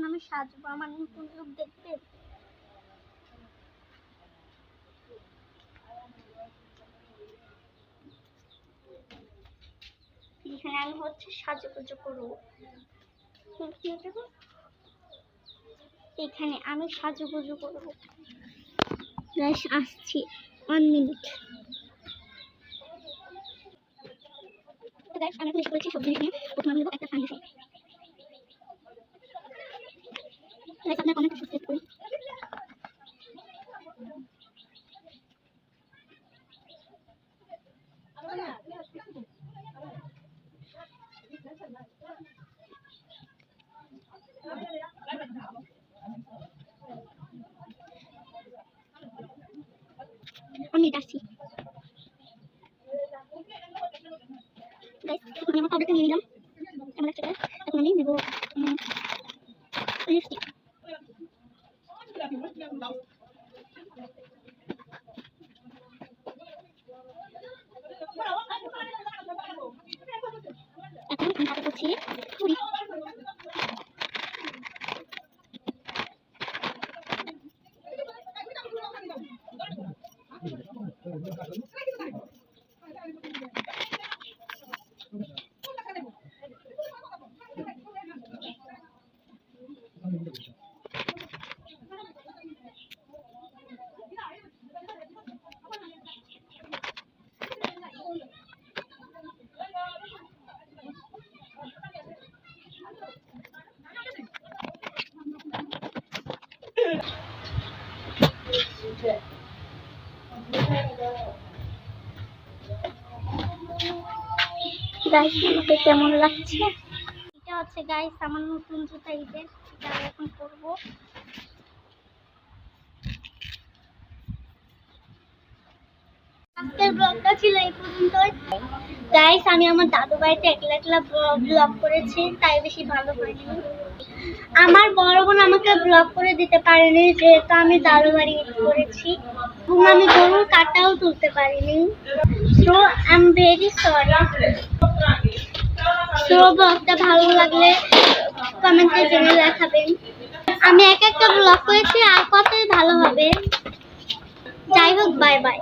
আমি সাজবো, আমার নতুন লুক দেখতে। এখানে আমি হচ্ছে সাজুগুজু করবো। এখানে আমি সাজুগুজু করবো। গাইস আসছি 1 মিনিট। তো গাইস আমি ফিনিশ করেছি সব জিনিস নিয়ে। প্রথমে আমি নেবো একটা ফাউন্ডেশন। গাইস আপনারা কমেন্ট সাবস্ক্রাইব করুন। আমি আসছি গাইস। আমি আমার পাউডারটা নিয়ে নিলাম, আমার একটা। এখন আমি নেবো লিপস্টিক। এখন আমি হাতে করছি ছুরি। গাইস আমাকে কেমন লাগছে? এটা হচ্ছে গাইস আমার নতুন জুতা, ঈদের এটা এখন পরবো। আজকের ব্লগটা ছিল এই পর্যন্তই গাইস। আমি আমার দাদু বাড়িতে একলা একলা ব্লগ করেছি, তাই বেশি ভালো হয়নি। আমার বড় বোন আমাকে ব্লগ করে দিতে পারেনি, যেহেতু আমি দাদু বাড়ি করেছি এবং আমি গরুর কাটাও তুলতে পারিনি। So I am very sorry. So ব্লগটা ভালো লাগলে কমেন্টে জেনে দেখাবেন। আমি এক একটা ব্লগ করেছি, আর কতই ভালো হবে। যাই হোক, বাই বাই।